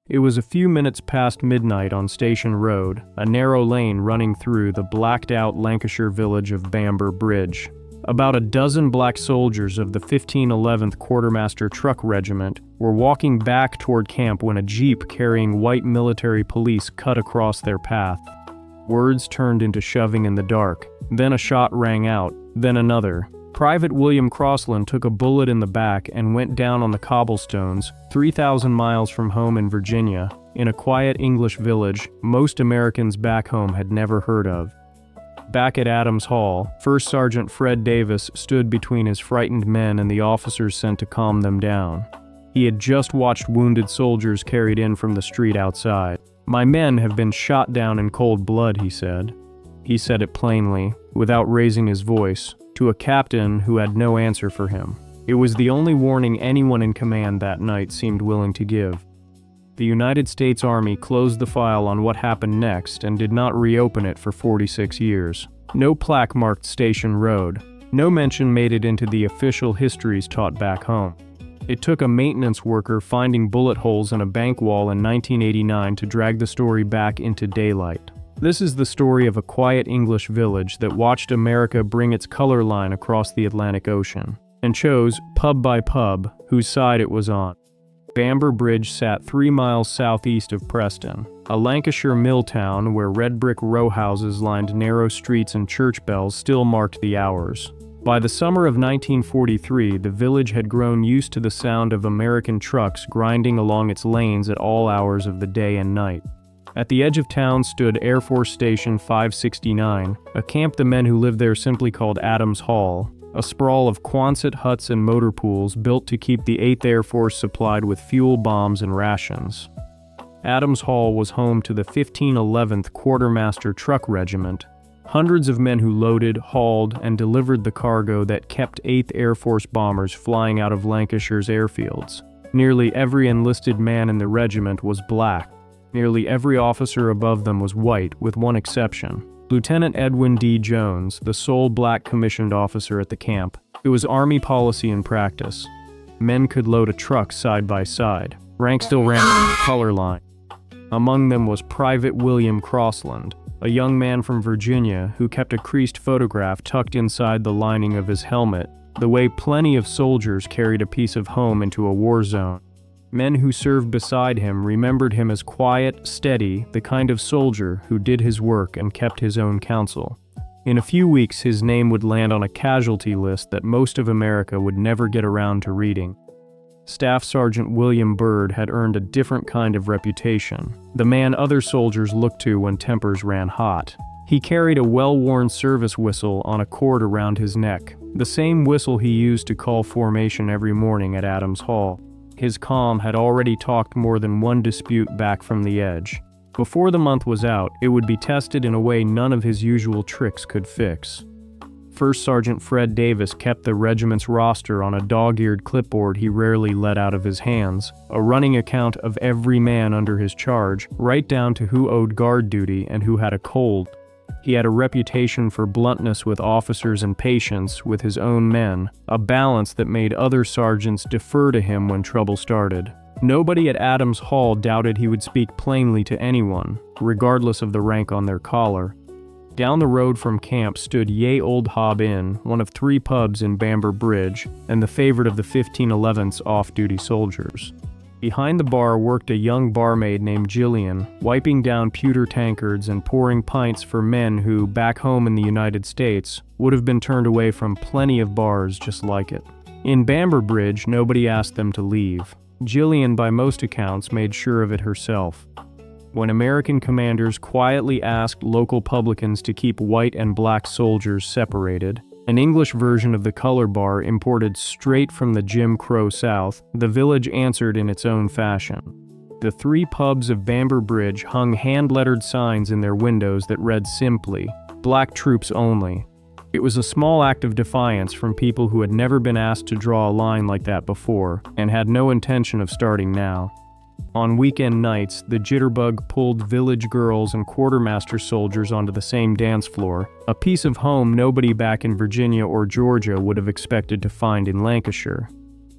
It was a few minutes past midnight on Station Road, a narrow lane running through the blacked-out Lancashire village of Bamber Bridge. About a dozen black soldiers of the 1511th Quartermaster Truck Regiment were walking back toward camp when a jeep carrying white military police cut across their path. Words turned into shoving in the dark. Then a shot rang out, then another. Private William Crossland took a bullet in the back and went down on the cobblestones, 3,000 miles from home in Virginia, in a quiet English village most Americans back home had never heard of. Back at Adams Hall, First Sergeant Fred Davis stood between his frightened men and the officers sent to calm them down. He had just watched wounded soldiers carried in from the street outside. "My men have been shot down in cold blood," he said. He said it plainly, without raising his voice, to a captain who had no answer for him. It was the only warning anyone in command that night seemed willing to give. The United States Army closed the file on what happened next and did not reopen it for 46 years. No plaque marked Station Road. No mention made it into the official histories taught back home. It took a maintenance worker finding bullet holes in a bank wall in 1989 to drag the story back into daylight. This is the story of a quiet English village that watched America bring its color line across the Atlantic Ocean, and chose, pub by pub, whose side it was on. Bamber Bridge sat 3 miles southeast of Preston, a Lancashire mill town where red brick row houses lined narrow streets and church bells still marked the hours. By the summer of 1943, the village had grown used to the sound of American trucks grinding along its lanes at all hours of the day and night. At the edge of town stood Air Force Station 569, a camp the men who lived there simply called Adams Hall, a sprawl of Quonset huts and motor pools built to keep the 8th Air Force supplied with fuel, bombs, and rations. Adams Hall was home to the 1511th Quartermaster Truck Regiment, hundreds of men who loaded, hauled, and delivered the cargo that kept 8th Air Force bombers flying out of Lancashire's airfields. Nearly every enlisted man in the regiment was black. Nearly every officer above them was white, with one exception. Lieutenant Edwin D. Jones, the sole black commissioned officer at the camp. It was Army policy in practice. Men could load a truck side by side. Rank still ran from the color line. Among them was Private William Crossland, a young man from Virginia who kept a creased photograph tucked inside the lining of his helmet, the way plenty of soldiers carried a piece of home into a war zone. Men who served beside him remembered him as quiet, steady, the kind of soldier who did his work and kept his own counsel. In a few weeks, his name would land on a casualty list that most of America would never get around to reading. Staff Sergeant William Byrd had earned a different kind of reputation, the man other soldiers looked to when tempers ran hot. He carried a well-worn service whistle on a cord around his neck, the same whistle he used to call formation every morning at Adams Hall. His calm had already talked more than one dispute back from the edge. Before the month was out, it would be tested in a way none of his usual tricks could fix. First Sergeant Fred Davis kept the regiment's roster on a dog-eared clipboard he rarely let out of his hands, a running account of every man under his charge, right down to who owed guard duty and who had a cold. He had a reputation for bluntness with officers and patience with his own men, a balance that made other sergeants defer to him when trouble started. Nobody at Adams Hall doubted he would speak plainly to anyone, regardless of the rank on their collar. Down the road from camp stood Ye Old Hob Inn, one of 3 pubs in Bamber Bridge, and the favorite of the 1511th's off-duty soldiers. Behind the bar worked a young barmaid named Jillian, wiping down pewter tankards and pouring pints for men who, back home in the United States, would have been turned away from plenty of bars just like it. In Bamber Bridge, nobody asked them to leave. Jillian, by most accounts, made sure of it herself. When American commanders quietly asked local publicans to keep white and black soldiers separated, an English version of the color bar imported straight from the Jim Crow South, the village answered in its own fashion. The 3 pubs of Bamber Bridge hung hand-lettered signs in their windows that read simply, "Black troops only." It was a small act of defiance from people who had never been asked to draw a line like that before, and had no intention of starting now. On weekend nights, the jitterbug pulled village girls and quartermaster soldiers onto the same dance floor, a piece of home nobody back in Virginia or Georgia would have expected to find in Lancashire.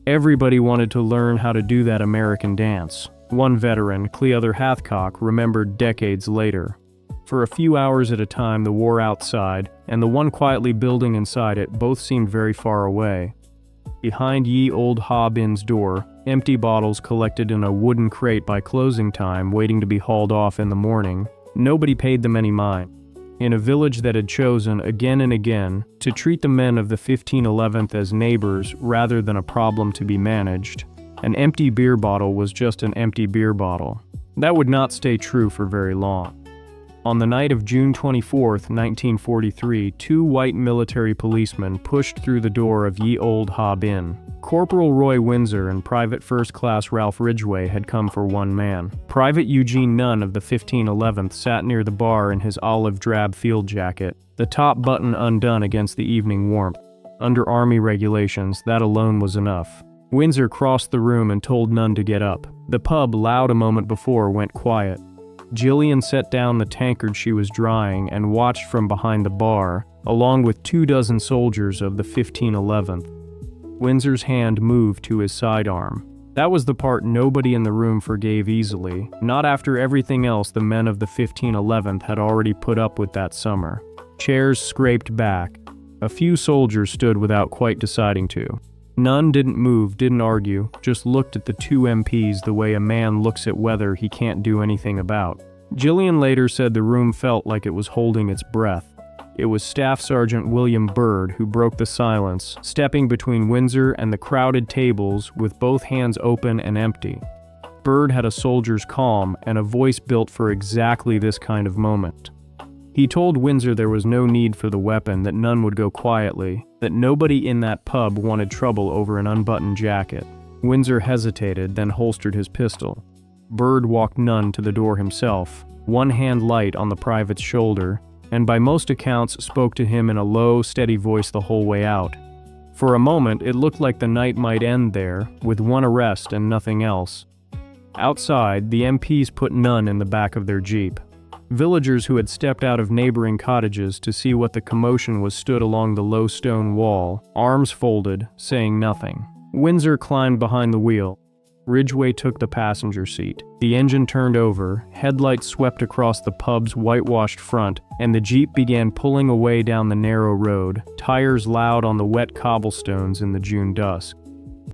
Everybody wanted to learn how to do that American dance. One veteran, Cleother Hathcock, remembered decades later. For a few hours at a time, the war outside and the one quietly building inside it both seemed very far away. Behind ye old Hob Inn's door, empty bottles collected in a wooden crate by closing time, waiting to be hauled off in the morning. Nobody paid them any mind. In a village that had chosen, again and again, to treat the men of the 1511th as neighbors rather than a problem to be managed, an empty beer bottle was just an empty beer bottle. That would not stay true for very long. On the night of June 24, 1943, two white military policemen pushed through the door of ye old Hob Inn. Corporal Roy Windsor and Private First Class Ralph Ridgway had come for one man. Private Eugene Nunn of the 1511th sat near the bar in his olive drab field jacket, the top button undone against the evening warmth. Under Army regulations, that alone was enough. Windsor crossed the room and told Nunn to get up. The pub, loud a moment before, went quiet. Jillian set down the tankard she was drying and watched from behind the bar, along with 24 soldiers of the 1511th. Windsor's hand moved to his sidearm. That was the part nobody in the room forgave easily, not after everything else the men of the 1511th had already put up with that summer. Chairs scraped back. A few soldiers stood without quite deciding to. None didn't move, didn't argue, just looked at the two MPs the way a man looks at weather he can't do anything about. Jillian later said the room felt like it was holding its breath. It was Staff Sergeant William Byrd who broke the silence, stepping between Windsor and the crowded tables with both hands open and empty. Byrd had a soldier's calm and a voice built for exactly this kind of moment. He told Windsor there was no need for the weapon, that none would go quietly, that nobody in that pub wanted trouble over an unbuttoned jacket. Windsor hesitated, then holstered his pistol. Byrd walked Nunn to the door himself, one hand light on the private's shoulder, and by most accounts spoke to him in a low, steady voice the whole way out. For a moment, it looked like the night might end there, with one arrest and nothing else. Outside, the MPs put Nunn in the back of their jeep. Villagers who had stepped out of neighboring cottages to see what the commotion was stood along the low stone wall, arms folded, saying nothing. Windsor climbed behind the wheel. Ridgway took the passenger seat. The engine turned over, headlights swept across the pub's whitewashed front, and the jeep began pulling away down the narrow road, tires loud on the wet cobblestones in the June dusk.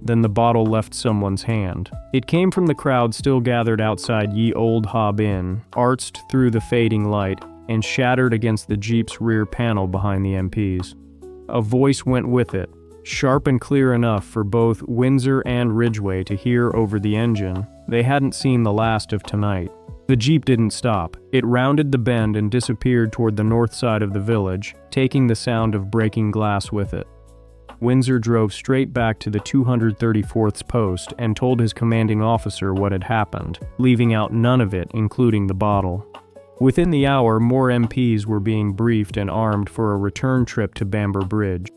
Then the bottle left someone's hand. It came from the crowd still gathered outside ye old Hob Inn, arched through the fading light, and shattered against the jeep's rear panel behind the MPs. A voice went with it, sharp and clear enough for both Windsor and Ridgway to hear over the engine. They hadn't seen the last of tonight. The jeep didn't stop. It rounded the bend and disappeared toward the north side of the village, taking the sound of breaking glass with it. Windsor drove straight back to the 234th's post and told his commanding officer what had happened, leaving out none of it, including the bottle. Within the hour, more MPs were being briefed and armed for a return trip to Bamber Bridge.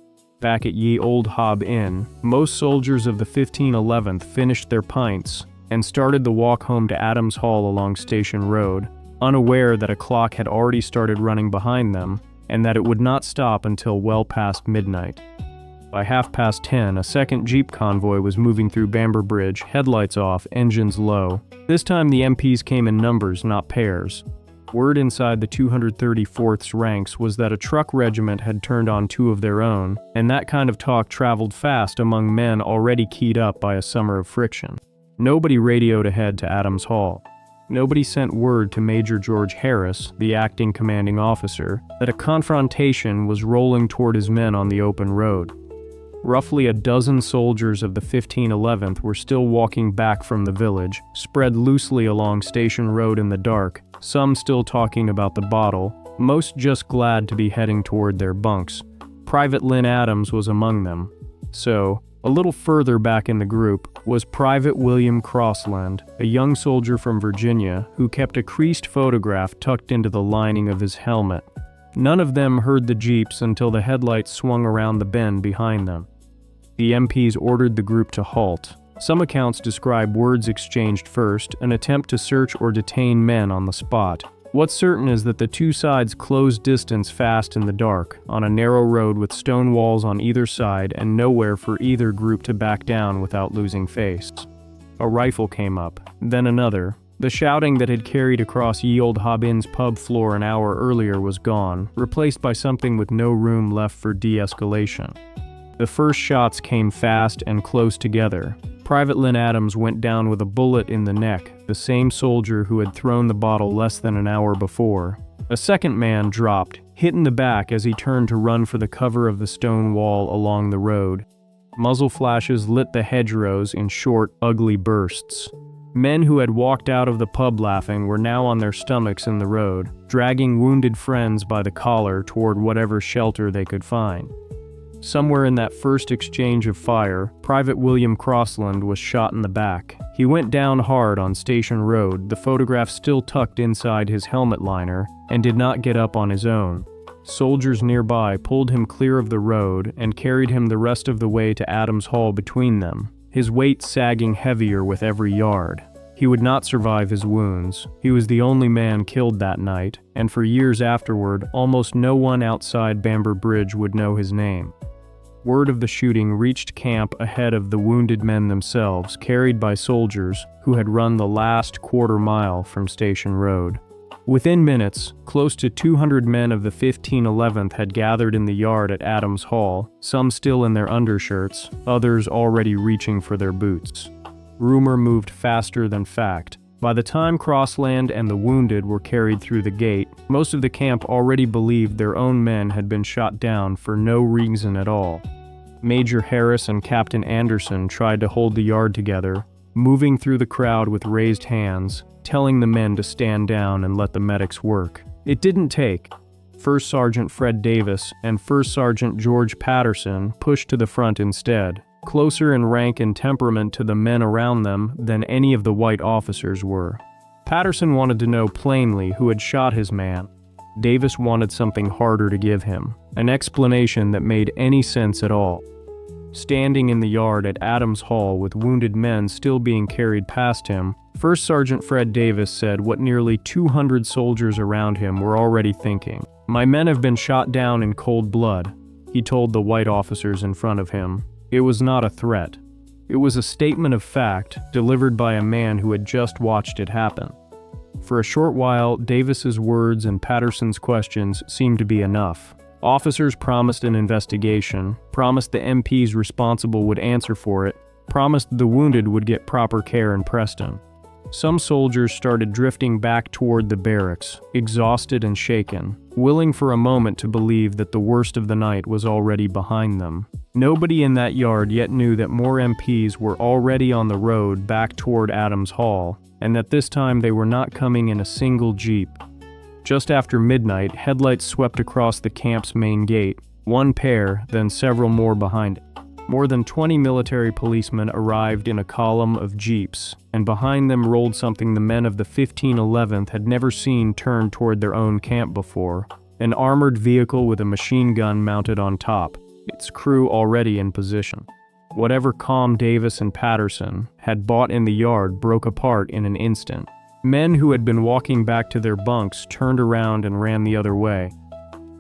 Back at ye old Hob Inn, most soldiers of the 1511th finished their pints and started the walk home to Adams Hall along Station Road, unaware that a clock had already started running behind them and that it would not stop until well past midnight. By 10:30, a second jeep convoy was moving through Bamber Bridge, headlights off, engines low. This time the MPs came in numbers, not pairs. Word inside the 234th's ranks was that a truck regiment had turned on two of their own, and that kind of talk traveled fast among men already keyed up by a summer of friction. Nobody radioed ahead to Adams Hall. Nobody sent word to Major George Harris, the acting commanding officer, that a confrontation was rolling toward his men on the open road. Roughly a dozen soldiers of the 1511th were still walking back from the village, spread loosely along Station Road in the dark, some still talking about the bottle, most just glad to be heading toward their bunks. Private Lynn Adams was among them. So, a little further back in the group, was Private William Crossland, a young soldier from Virginia who kept a creased photograph tucked into the lining of his helmet. None of them heard the jeeps until the headlights swung around the bend behind them. The MPs ordered the group to halt. Some accounts describe words exchanged first, an attempt to search or detain men on the spot. What's certain is that the two sides closed distance fast in the dark, on a narrow road with stone walls on either side and nowhere for either group to back down without losing face. A rifle came up, then another. The shouting that had carried across Ye Olde Hobbin's pub floor an hour earlier was gone, replaced by something with no room left for de-escalation. The first shots came fast and close together. Private Lynn Adams went down with a bullet in the neck, the same soldier who had thrown the bottle less than an hour before. A second man dropped, hit in the back as he turned to run for the cover of the stone wall along the road. Muzzle flashes lit the hedgerows in short, ugly bursts. Men who had walked out of the pub laughing were now on their stomachs in the road, dragging wounded friends by the collar toward whatever shelter they could find. Somewhere in that first exchange of fire, Private William Crossland was shot in the back. He went down hard on Station Road, the photograph still tucked inside his helmet liner, and did not get up on his own. Soldiers nearby pulled him clear of the road and carried him the rest of the way to Adams Hall between them, his weight sagging heavier with every yard. He would not survive his wounds. He was the only man killed that night, and for years afterward, almost no one outside Bamber Bridge would know his name. Word of the shooting reached camp ahead of the wounded men themselves, carried by soldiers who had run the last quarter mile from Station Road. Within minutes, close to 200 men of the 1511th had gathered in the yard at Adams Hall, some still in their undershirts, others already reaching for their boots. Rumor moved faster than fact. By the time Crossland and the wounded were carried through the gate, most of the camp already believed their own men had been shot down for no reason at all. Major Harris and Captain Anderson tried to hold the yard together, moving through the crowd with raised hands, telling the men to stand down and let the medics work. It didn't take. First Sergeant Fred Davis and First Sergeant George Patterson pushed to the front instead, closer in rank and temperament to the men around them than any of the white officers were. Patterson wanted to know plainly who had shot his man. Davis wanted something harder to give him, an explanation that made any sense at all. Standing in the yard at Adams Hall with wounded men still being carried past him, First Sergeant Fred Davis said what nearly 200 soldiers around him were already thinking. "My men have been shot down in cold blood," he told the white officers in front of him. It was not a threat. It was a statement of fact delivered by a man who had just watched it happen. For a short while, Davis's words and Patterson's questions seemed to be enough. Officers promised an investigation, promised the MPs responsible would answer for it, promised the wounded would get proper care in Preston. Some soldiers started drifting back toward the barracks, exhausted and shaken, willing for a moment to believe that the worst of the night was already behind them. Nobody in that yard yet knew that more MPs were already on the road back toward Adams Hall, and that this time they were not coming in a single jeep. Just after midnight, headlights swept across the camp's main gate, one pair, then several more behind it. More than 20 military policemen arrived in a column of jeeps, and behind them rolled something the men of the 1511th had never seen turn toward their own camp before, an armored vehicle with a machine gun mounted on top, its crew already in position. Whatever calm Davis and Patterson had bought in the yard broke apart in an instant. Men who had been walking back to their bunks turned around and ran the other way.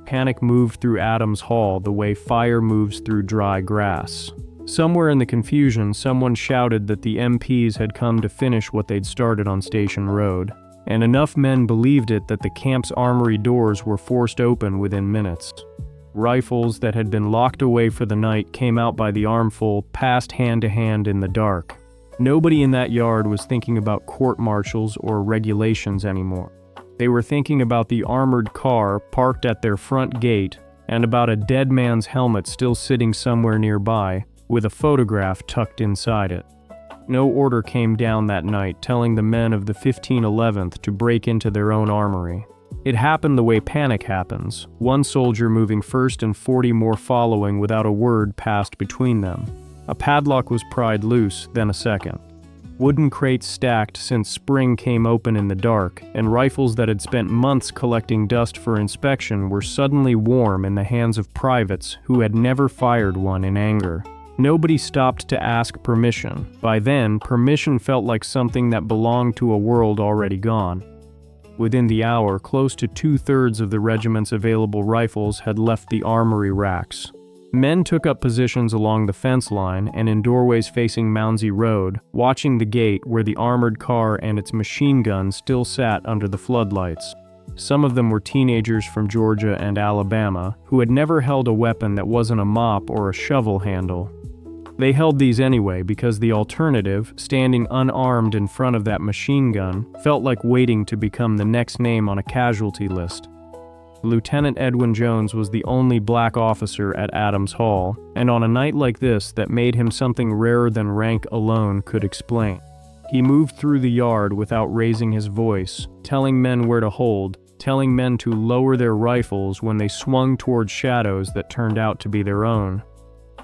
Panic moved through Adams Hall the way fire moves through dry grass. Somewhere in the confusion, someone shouted that the MPs had come to finish what they'd started on Station Road, and enough men believed it that the camp's armory doors were forced open within minutes. Rifles that had been locked away for the night came out by the armful, passed hand to hand in the dark. Nobody in that yard was thinking about court-martials or regulations anymore. They were thinking about the armored car parked at their front gate and about a dead man's helmet still sitting somewhere nearby, with a photograph tucked inside it. No order came down that night telling the men of the 1511th to break into their own armory. It happened the way panic happens, one soldier moving first and 40 more following without a word passed between them. A padlock was pried loose, then a second. Wooden crates stacked since spring came open in the dark, and rifles that had spent months collecting dust for inspection were suddenly warm in the hands of privates who had never fired one in anger. Nobody stopped to ask permission. By then, permission felt like something that belonged to a world already gone. Within the hour, close to 2/3 of the regiment's available rifles had left the armory racks. Men took up positions along the fence line and in doorways facing Mounsey Road, watching the gate where the armored car and its machine gun still sat under the floodlights. Some of them were teenagers from Georgia and Alabama who had never held a weapon that wasn't a mop or a shovel handle. They held these anyway because the alternative, standing unarmed in front of that machine gun, felt like waiting to become the next name on a casualty list. Lieutenant Edwin Jones was the only black officer at Adams Hall, and on a night like this that made him something rarer than rank alone could explain. He moved through the yard without raising his voice, telling men where to hold, telling men to lower their rifles when they swung toward shadows that turned out to be their own.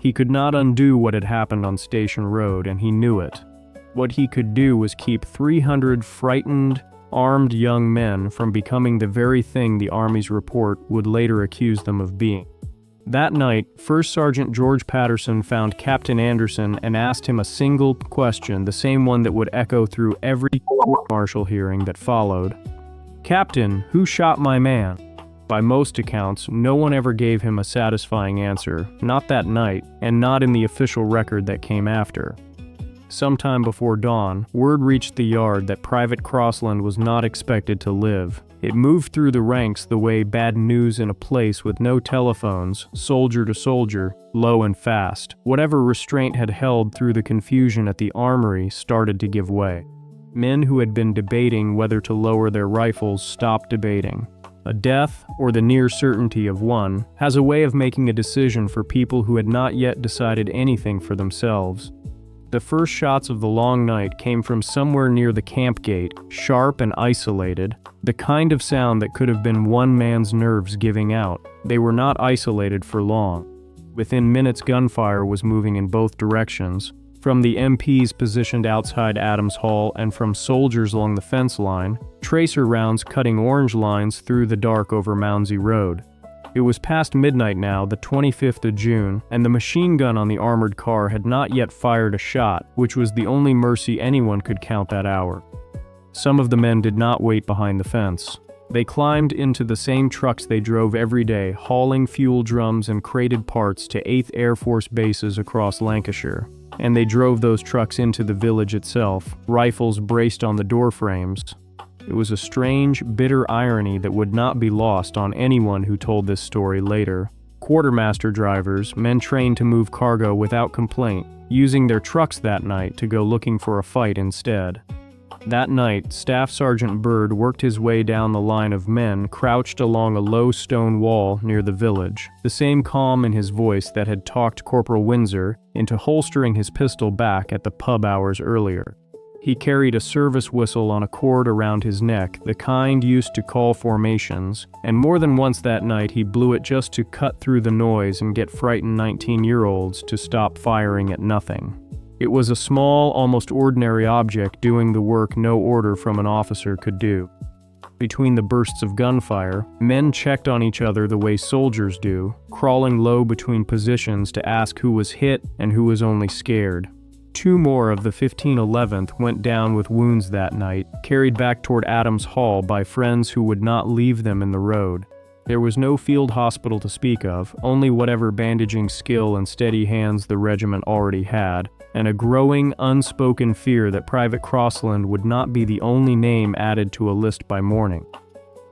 He could not undo what had happened on Station Road, and he knew it. What he could do was keep 300 frightened, armed young men from becoming the very thing the Army's report would later accuse them of being. That night, First Sergeant George Patterson found Captain Anderson and asked him a single question, the same one that would echo through every court-martial hearing that followed. "Captain, who shot my man?" By most accounts, no one ever gave him a satisfying answer, not that night, and not in the official record that came after. Sometime before dawn, word reached the yard that Private Crossland was not expected to live. It moved through the ranks the way bad news in a place with no telephones, soldier to soldier, low and fast. Whatever restraint had held through the confusion at the armory started to give way. Men who had been debating whether to lower their rifles stopped debating. A death, or the near certainty of one, has a way of making a decision for people who had not yet decided anything for themselves. The first shots of the long night came from somewhere near the camp gate, sharp and isolated, the kind of sound that could have been one man's nerves giving out. They were not isolated for long. Within minutes, gunfire was moving in both directions, from the MPs positioned outside Adams Hall and from soldiers along the fence line, tracer rounds cutting orange lines through the dark over Mounsey Road. It was past midnight now, the 25th of June, and the machine gun on the armored car had not yet fired a shot, which was the only mercy anyone could count that hour. Some of the men did not wait behind the fence. They climbed into the same trucks they drove every day, hauling fuel drums and crated parts to 8th Air Force bases across Lancashire. And they drove those trucks into the village itself, rifles braced on the door frames. It was a strange, bitter irony that would not be lost on anyone who told this story later. Quartermaster drivers, men trained to move cargo without complaint, using their trucks that night to go looking for a fight instead. That night, Staff Sergeant Bird worked his way down the line of men crouched along a low stone wall near the village, the same calm in his voice that had talked Corporal Windsor into holstering his pistol back at the pub hours earlier. He carried a service whistle on a cord around his neck, the kind used to call formations, and more than once that night he blew it just to cut through the noise and get frightened 19-year-olds to stop firing at nothing. It was a small, almost ordinary object doing the work no order from an officer could do. Between the bursts of gunfire, men checked on each other the way soldiers do, crawling low between positions to ask who was hit and who was only scared. 2 more of the 1511th went down with wounds that night, carried back toward Adams Hall by friends who would not leave them in the road. There was no field hospital to speak of, only whatever bandaging skill and steady hands the regiment already had, and a growing, unspoken fear that Private Crossland would not be the only name added to a list by morning.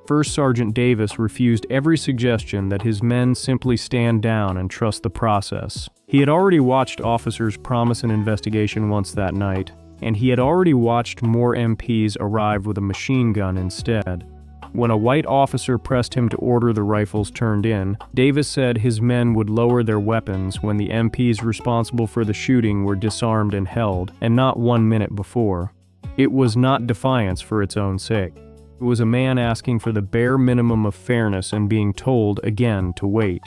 First Sergeant Davis refused every suggestion that his men simply stand down and trust the process. He had already watched officers promise an investigation once that night, and he had already watched more MPs arrive with a machine gun instead. When a white officer pressed him to order the rifles turned in, Davis said his men would lower their weapons when the MPs responsible for the shooting were disarmed and held, and not 1 minute before. It was not defiance for its own sake. It was a man asking for the bare minimum of fairness and being told again to wait.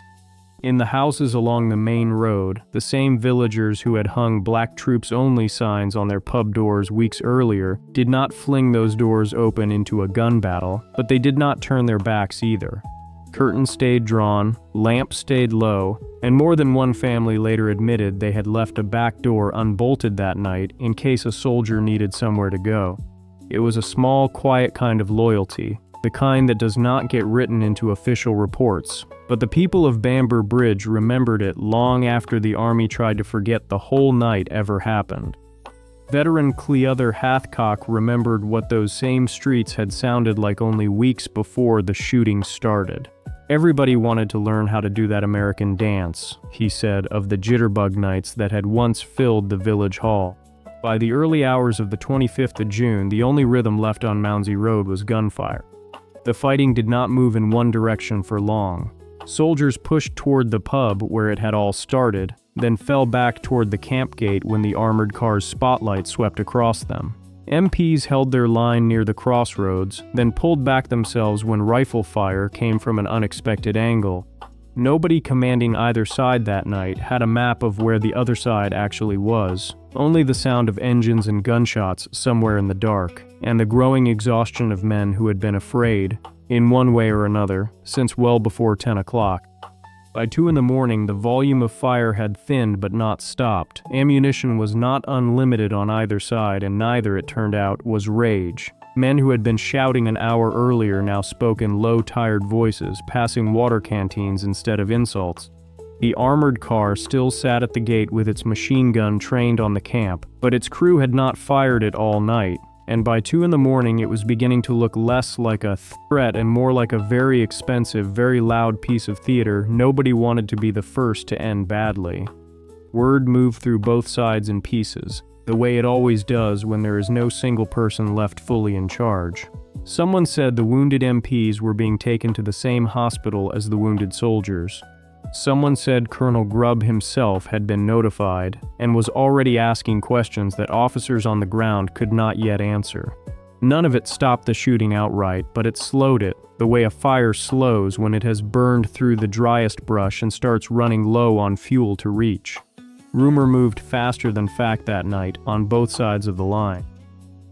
In the houses along the main road, the same villagers who had hung Black Troops Only signs on their pub doors weeks earlier did not fling those doors open into a gun battle, but they did not turn their backs either. Curtains stayed drawn, lamps stayed low, and more than one family later admitted they had left a back door unbolted that night in case a soldier needed somewhere to go. It was a small, quiet kind of loyalty, the kind that does not get written into official reports. But the people of Bamber Bridge remembered it long after the army tried to forget the whole night ever happened. Veteran Cleother Hathcock remembered what those same streets had sounded like only weeks before the shooting started. Everybody wanted to learn how to do that American dance, he said, of the jitterbug nights that had once filled the village hall. By the early hours of the 25th of June, the only rhythm left on Mounsey Road was gunfire. The fighting did not move in one direction for long. Soldiers pushed toward the pub where it had all started, then fell back toward the camp gate when the armored car's spotlight swept across them. MPs held their line near the crossroads, then pulled back themselves when rifle fire came from an unexpected angle. Nobody commanding either side that night had a map of where the other side actually was, only the sound of engines and gunshots somewhere in the dark, and the growing exhaustion of men who had been afraid, in one way or another, since well before 10 o'clock. By 2 in the morning, the volume of fire had thinned but not stopped. Ammunition was not unlimited on either side, and neither, it turned out, was rage. Men who had been shouting an hour earlier now spoke in low, tired voices, passing water canteens instead of insults. The armored car still sat at the gate with its machine gun trained on the camp, but its crew had not fired it all night, and by 2 in the morning it was beginning to look less like a threat and more like a very expensive, very loud piece of theater. Nobody wanted to be the first to end badly. Word moved through both sides in pieces, the way it always does when there is no single person left fully in charge. Someone said the wounded MPs were being taken to the same hospital as the wounded soldiers. Someone said Colonel Grubb himself had been notified and was already asking questions that officers on the ground could not yet answer. None of it stopped the shooting outright, but it slowed it, the way a fire slows when it has burned through the driest brush and starts running low on fuel to reach. Rumor moved faster than fact that night on both sides of the line.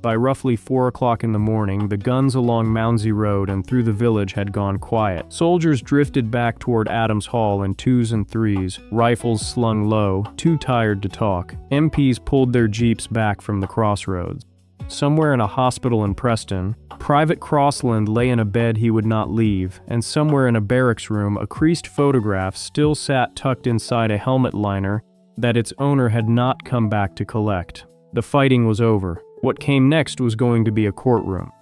By roughly 4 o'clock in the morning, the guns along Mounsey Road and through the village had gone quiet. Soldiers drifted back toward Adams Hall in 2s and 3s, rifles slung low, too tired to talk. MPs pulled their jeeps back from the crossroads. Somewhere in a hospital in Preston, Private Crossland lay in a bed he would not leave, and somewhere in a barracks room, a creased photograph still sat tucked inside a helmet liner that its owner had not come back to collect. The fighting was over. What came next was going to be a courtroom.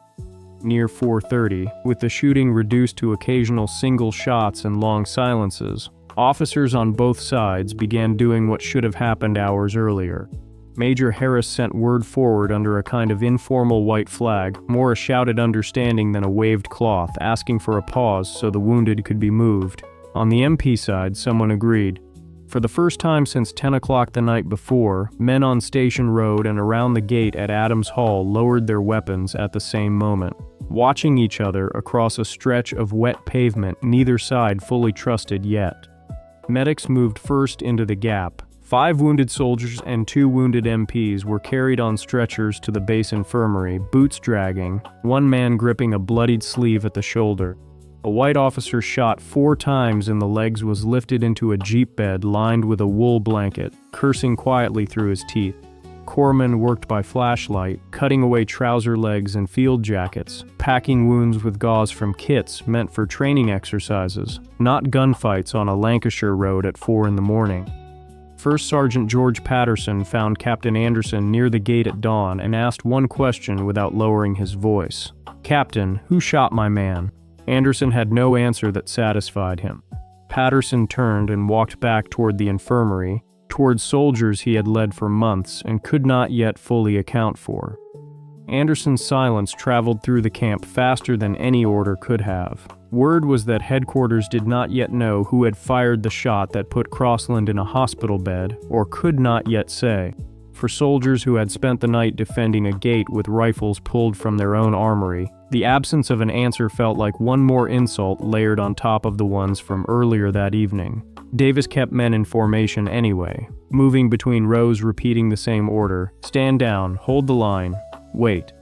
Near 4:30, with the shooting reduced to occasional single shots and long silences, officers on both sides began doing what should have happened hours earlier. Major Harris sent word forward under a kind of informal white flag, more a shouted understanding than a waved cloth, asking for a pause so the wounded could be moved. On the MP side, someone agreed. For the first time since 10 o'clock the night before, men on Station Road and around the gate at Adams Hall lowered their weapons at the same moment, watching each other across a stretch of wet pavement neither side fully trusted yet. Medics moved first into the gap. 5 wounded soldiers and 2 wounded MPs were carried on stretchers to the base infirmary, boots dragging, one man gripping a bloodied sleeve at the shoulder. A white officer shot 4 times in the legs was lifted into a jeep bed lined with a wool blanket, cursing quietly through his teeth. Corpsmen worked by flashlight, cutting away trouser legs and field jackets, packing wounds with gauze from kits meant for training exercises, not gunfights on a Lancashire road at 4 in the morning. First Sergeant George Patterson found Captain Anderson near the gate at dawn and asked one question without lowering his voice. "Captain, who shot my man?" Anderson had no answer that satisfied him. Patterson turned and walked back toward the infirmary, toward soldiers he had led for months and could not yet fully account for. Anderson's silence traveled through the camp faster than any order could have. Word was that headquarters did not yet know who had fired the shot that put Crossland in a hospital bed, or could not yet say. For soldiers who had spent the night defending a gate with rifles pulled from their own armory, the absence of an answer felt like one more insult layered on top of the ones from earlier that evening. Davis kept men in formation anyway, moving between rows repeating the same order: stand down, hold the line, wait.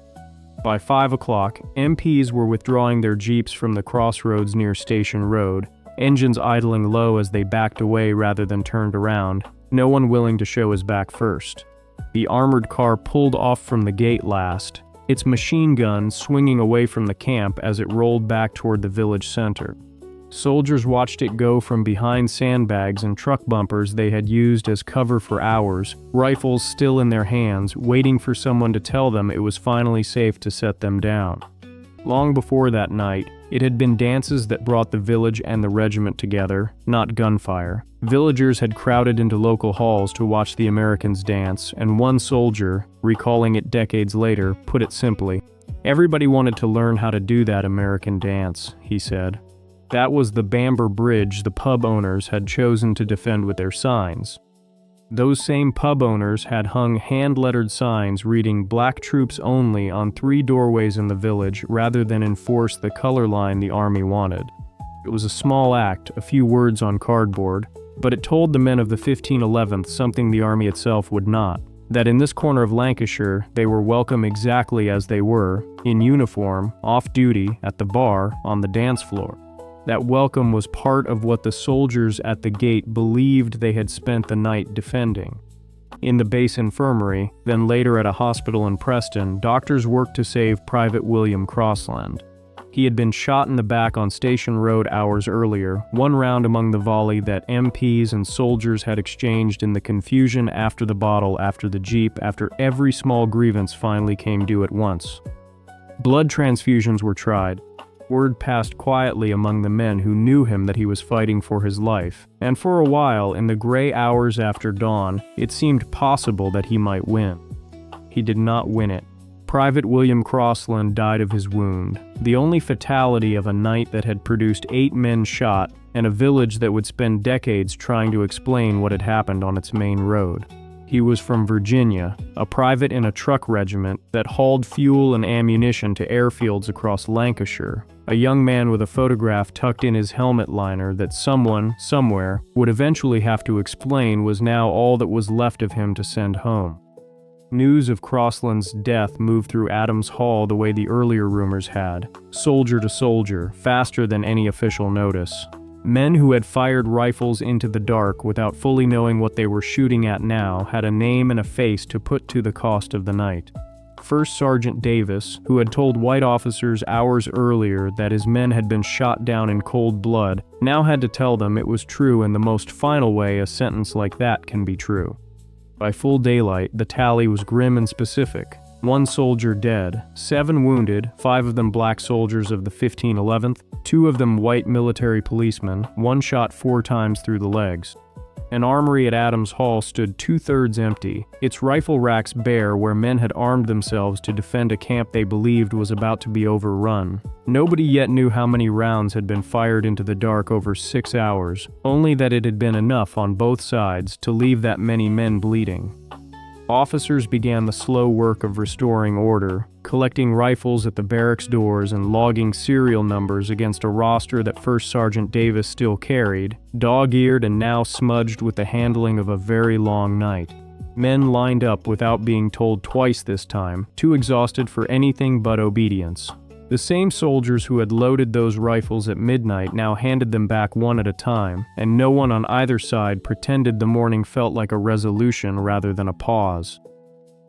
By 5 o'clock, MPs were withdrawing their jeeps from the crossroads near Station Road, engines idling low as they backed away rather than turned around, no one willing to show his back first. The armored car pulled off from the gate last, its machine gun swinging away from the camp as it rolled back toward the village center. Soldiers watched it go from behind sandbags and truck bumpers they had used as cover for hours, rifles still in their hands, waiting for someone to tell them it was finally safe to set them down. Long before that night, it had been dances that brought the village and the regiment together, not gunfire. Villagers had crowded into local halls to watch the Americans dance, and one soldier, recalling it decades later, put it simply, "Everybody wanted to learn how to do that American dance," he said. That was the Bamber Bridge the pub owners had chosen to defend with their signs. Those same pub owners had hung hand-lettered signs reading "Black Troops Only" on 3 doorways in the village rather than enforce the color line the army wanted. It was a small act, a few words on cardboard, but it told the men of the 1511th something the army itself would not, that in this corner of Lancashire they were welcome exactly as they were, in uniform, off-duty, at the bar, on the dance floor. That welcome was part of what the soldiers at the gate believed they had spent the night defending. In the base infirmary, then later at a hospital in Preston, doctors worked to save Private William Crossland. He had been shot in the back on Station Road hours earlier, one round among the volley that MPs and soldiers had exchanged in the confusion after the bottle, after the jeep, after every small grievance finally came due at once. Blood transfusions were tried. Word passed quietly among the men who knew him that he was fighting for his life, and for a while, in the gray hours after dawn, it seemed possible that he might win. He did not win it. Private William Crossland died of his wound, the only fatality of a night that had produced 8 men shot and a village that would spend decades trying to explain what had happened on its main road. He was from Virginia, a private in a truck regiment that hauled fuel and ammunition to airfields across Lancashire, a young man with a photograph tucked in his helmet liner that someone, somewhere, would eventually have to explain was now all that was left of him to send home. News of Crossland's death moved through Adams Hall the way the earlier rumors had, soldier to soldier, faster than any official notice. Men who had fired rifles into the dark without fully knowing what they were shooting at now had a name and a face to put to the cost of the night. First Sergeant Davis, who had told white officers hours earlier that his men had been shot down in cold blood, now had to tell them it was true in the most final way a sentence like that can be true. By full daylight, the tally was grim and specific. 1 soldier dead, 7 wounded, 5 of them black soldiers of the 1511th, 2 of them white military policemen, 1 shot 4 times through the legs. An armory at Adams Hall stood 2/3 empty, its rifle racks bare where men had armed themselves to defend a camp they believed was about to be overrun. Nobody yet knew how many rounds had been fired into the dark over 6 hours, only that it had been enough on both sides to leave that many men bleeding. Officers began the slow work of restoring order, collecting rifles at the barracks doors and logging serial numbers against a roster that First Sergeant Davis still carried, dog-eared and now smudged with the handling of a very long night. Men lined up without being told twice this time, too exhausted for anything but obedience. The same soldiers who had loaded those rifles at midnight now handed them back one at a time, and no one on either side pretended the morning felt like a resolution rather than a pause.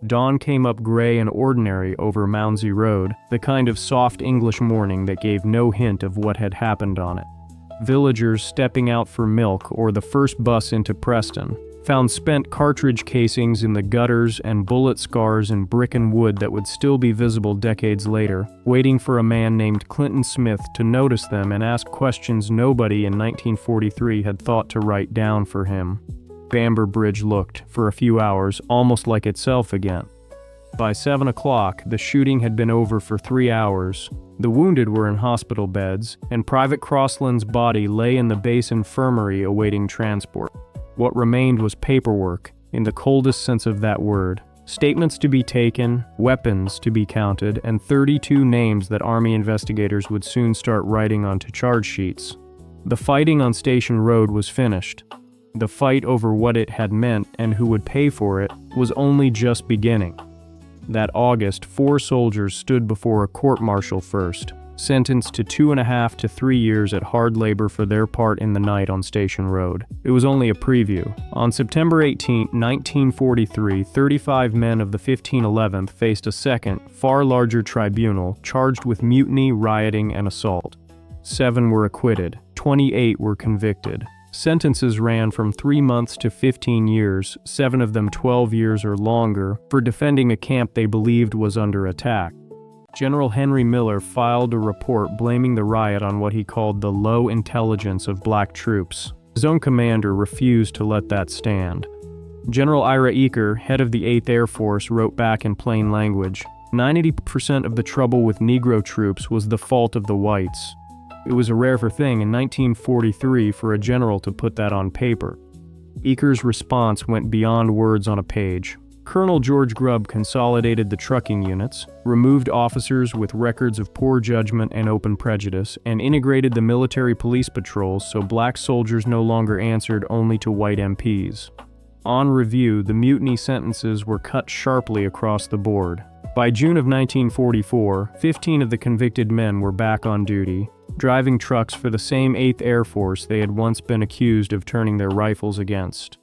Dawn came up gray and ordinary over Mounsey Road, the kind of soft English morning that gave no hint of what had happened on it. Villagers stepping out for milk or the first bus into Preston found spent cartridge casings in the gutters and bullet scars in brick and wood that would still be visible decades later, waiting for a man named Clinton Smith to notice them and ask questions nobody in 1943 had thought to write down for him. Bamber Bridge looked, for a few hours, almost like itself again. By 7 o'clock, the shooting had been over for 3 hours. The wounded were in hospital beds, and Private Crossland's body lay in the base infirmary awaiting transport. What remained was paperwork, in the coldest sense of that word. Statements to be taken, weapons to be counted, and 32 names that Army investigators would soon start writing onto charge sheets. The fighting on Station Road was finished. The fight over what it had meant and who would pay for it was only just beginning. That August, 4 soldiers stood before a court-martial first. sentenced to 2.5 to 3 years at hard labor for their part in the night on Station Road. It was only a preview. On September 18, 1943, 35 men of the 1511th faced a second, far larger tribunal charged with mutiny, rioting, and assault. 7 were acquitted. 28 were convicted. Sentences ran from 3 months to 15 years, 7 of them 12 years or longer, for defending a camp they believed was under attack. General Henry Miller filed a report blaming the riot on what he called the low intelligence of black troops. His own commander refused to let that stand. General Ira Eaker, head of the 8th Air Force, wrote back in plain language, 90% of the trouble with Negro troops was the fault of the whites. It was a rare thing in 1943 for a general to put that on paper. Eaker's response went beyond words on a page. Colonel George Grubb consolidated the trucking units, removed officers with records of poor judgment and open prejudice, and integrated the military police patrols so black soldiers no longer answered only to white MPs. On review, the mutiny sentences were cut sharply across the board. By June of 1944, 15 of the convicted men were back on duty, driving trucks for the same 8th Air Force they had once been accused of turning their rifles against.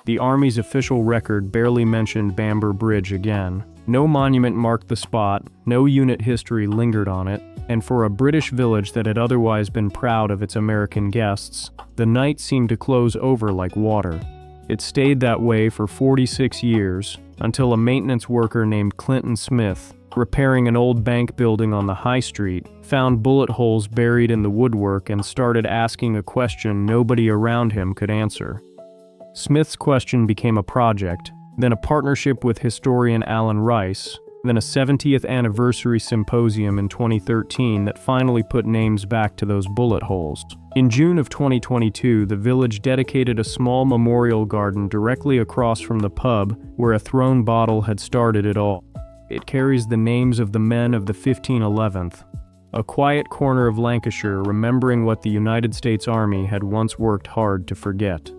The Army's official record barely mentioned Bamber Bridge again. No monument marked the spot, no unit history lingered on it, and for a British village that had otherwise been proud of its American guests, the night seemed to close over like water. It stayed that way for 46 years, until a maintenance worker named Clinton Smith, repairing an old bank building on the high street, found bullet holes buried in the woodwork and started asking a question nobody around him could answer. Smith's question became a project, then a partnership with historian Alan Rice, then a 70th anniversary symposium in 2013 that finally put names back to those bullet holes. In June of 2022, the village dedicated a small memorial garden directly across from the pub where a thrown bottle had started it all. It carries the names of the men of the 1511th, a quiet corner of Lancashire remembering what the United States Army had once worked hard to forget.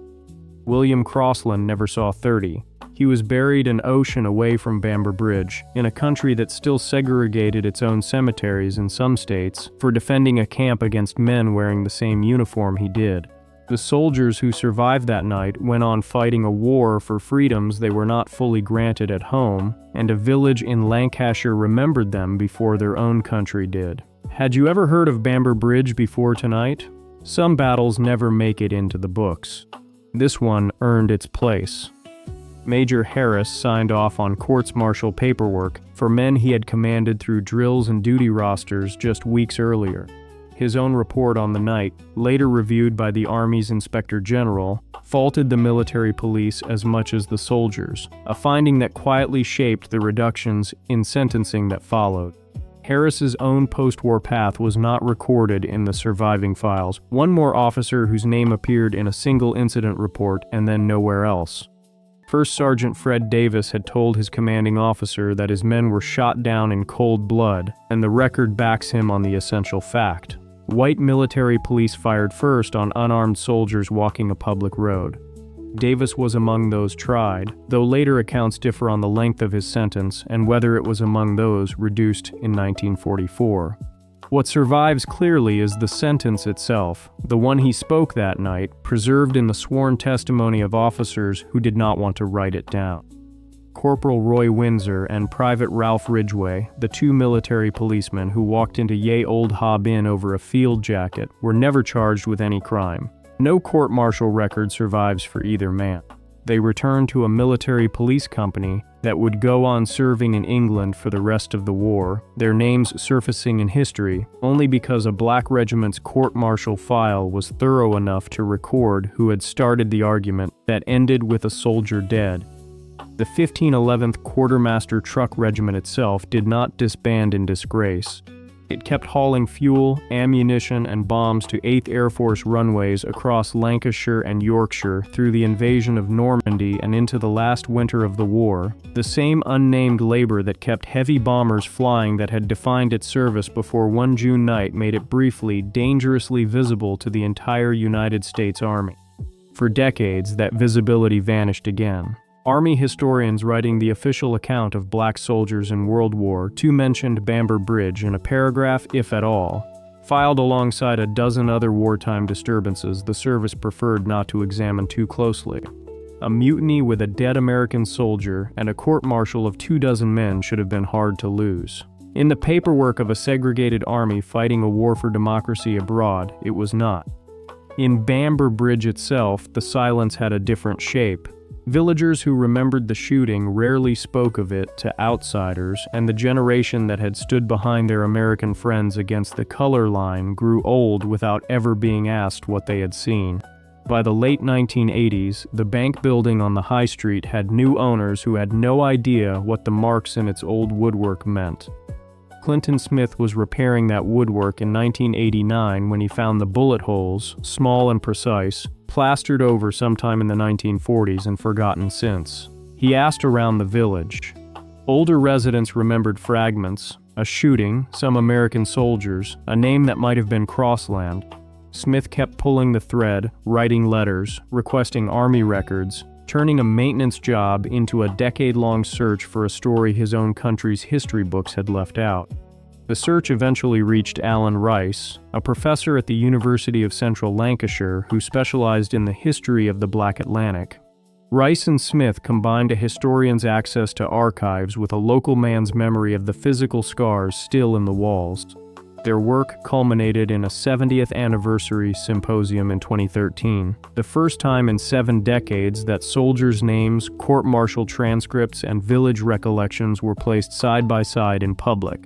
William Crossland never saw 30. He was buried an ocean away from Bamber Bridge, in a country that still segregated its own cemeteries in some states for defending a camp against men wearing the same uniform he did. The soldiers who survived that night went on fighting a war for freedoms they were not fully granted at home, and a village in Lancashire remembered them before their own country did. Had you ever heard of Bamber Bridge before tonight? Some battles never make it into the books. This one earned its place. Major Harris signed off on courts-martial paperwork for men he had commanded through drills and duty rosters just weeks earlier. His own report on the night, later reviewed by the Army's Inspector General, faulted the military police as much as the soldiers, a finding that quietly shaped the reductions in sentencing that followed. Harris's own post-war path was not recorded in the surviving files. One more officer whose name appeared in a single incident report and then nowhere else. First Sergeant Fred Davis had told his commanding officer that his men were shot down in cold blood, and the record backs him on the essential fact. White military police fired first on unarmed soldiers walking a public road. Davis was among those tried, though later accounts differ on the length of his sentence and whether it was among those reduced in 1944. What survives clearly is the sentence itself, the one he spoke that night, preserved in the sworn testimony of officers who did not want to write it down. Corporal Roy Windsor and Private Ralph Ridgway, the 2 military policemen who walked into Ye Old Hob Inn over a field jacket, were never charged with any crime. No court-martial record survives for either man. They returned to a military police company that would go on serving in England for the rest of the war, their names surfacing in history only because a black regiment's court-martial file was thorough enough to record who had started the argument that ended with a soldier dead. The 1511th Quartermaster Truck Regiment itself did not disband in disgrace. It kept hauling fuel, ammunition, and bombs to 8th Air Force runways across Lancashire and Yorkshire through the invasion of Normandy and into the last winter of the war, the same unnamed labor that kept heavy bombers flying that had defined its service before one June night made it briefly, dangerously visible to the entire United States Army. For decades, that visibility vanished again. Army historians writing the official account of black soldiers in World War II mentioned Bamber Bridge in a paragraph, if at all, filed alongside a dozen other wartime disturbances the service preferred not to examine too closely. A mutiny with a dead American soldier and a court-martial of 24 men should have been hard to lose. In the paperwork of a segregated army fighting a war for democracy abroad, it was not. In Bamber Bridge itself, the silence had a different shape. Villagers who remembered the shooting rarely spoke of it to outsiders, and the generation that had stood behind their American friends against the color line grew old without ever being asked what they had seen. By the late 1980s, the bank building on the high street had new owners who had no idea what the marks in its old woodwork meant. Clinton Smith was repairing that woodwork in 1989 when he found the bullet holes, small and precise, plastered over sometime in the 1940s and forgotten since. He asked around the village. Older residents remembered fragments, a shooting, some American soldiers, a name that might have been Crossland. Smith kept pulling the thread, writing letters, requesting army records, turning a maintenance job into a decade-long search for a story his own country's history books had left out. The search eventually reached Alan Rice, a professor at the University of Central Lancashire who specialized in the history of the Black Atlantic. Rice and Smith combined a historian's access to archives with a local man's memory of the physical scars still in the walls. Their work culminated in a 70th anniversary symposium in 2013, the first time in 7 decades that soldiers' names, court-martial transcripts, and village recollections were placed side by side in public.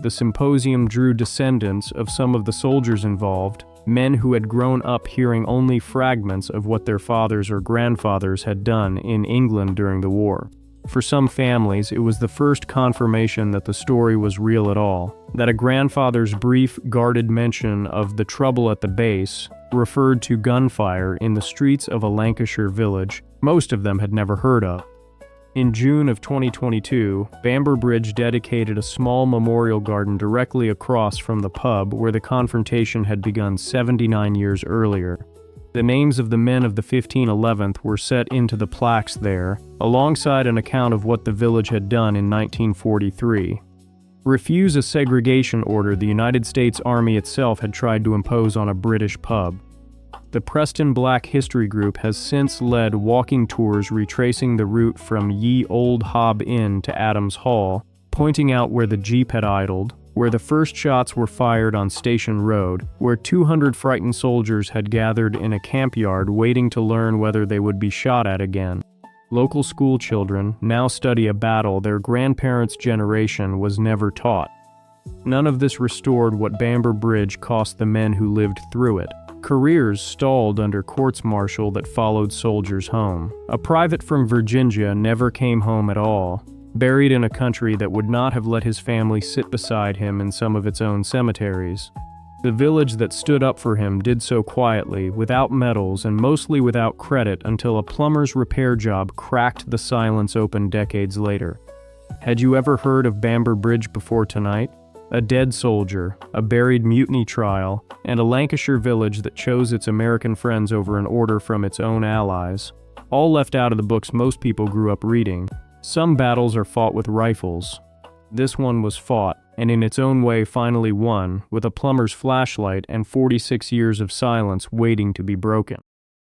The symposium drew descendants of some of the soldiers involved, men who had grown up hearing only fragments of what their fathers or grandfathers had done in England during the war. For some families, it was the first confirmation that the story was real at all, that a grandfather's brief, guarded mention of the trouble at the base referred to gunfire in the streets of a Lancashire village most of them had never heard of. In June of 2022, Bamber Bridge dedicated a small memorial garden directly across from the pub where the confrontation had begun 79 years earlier. The names of the men of the 1511th were set into the plaques there, alongside an account of what the village had done in 1943. Refuse a segregation order the United States Army itself had tried to impose on a British pub. The Preston Black History Group has since led walking tours retracing the route from Ye Old Hob Inn to Adams Hall, pointing out where the Jeep had idled, where the first shots were fired on Station Road, where 200 frightened soldiers had gathered in a camp yard waiting to learn whether they would be shot at again. Local school children now study a battle their grandparents' generation was never taught. None of this restored what Bamber Bridge cost the men who lived through it. Careers stalled under courts-martial that followed soldiers home. A private from Virginia never came home at all, buried in a country that would not have let his family sit beside him in some of its own cemeteries. The village that stood up for him did so quietly, without medals and mostly without credit until a plumber's repair job cracked the silence open decades later. Had you ever heard of Bamber Bridge before tonight? A dead soldier, a buried mutiny trial, and a Lancashire village that chose its American friends over an order from its own allies. All left out of the books most people grew up reading. Some battles are fought with rifles. This one was fought, and in its own way finally won, with a plumber's flashlight and 46 years of silence waiting to be broken.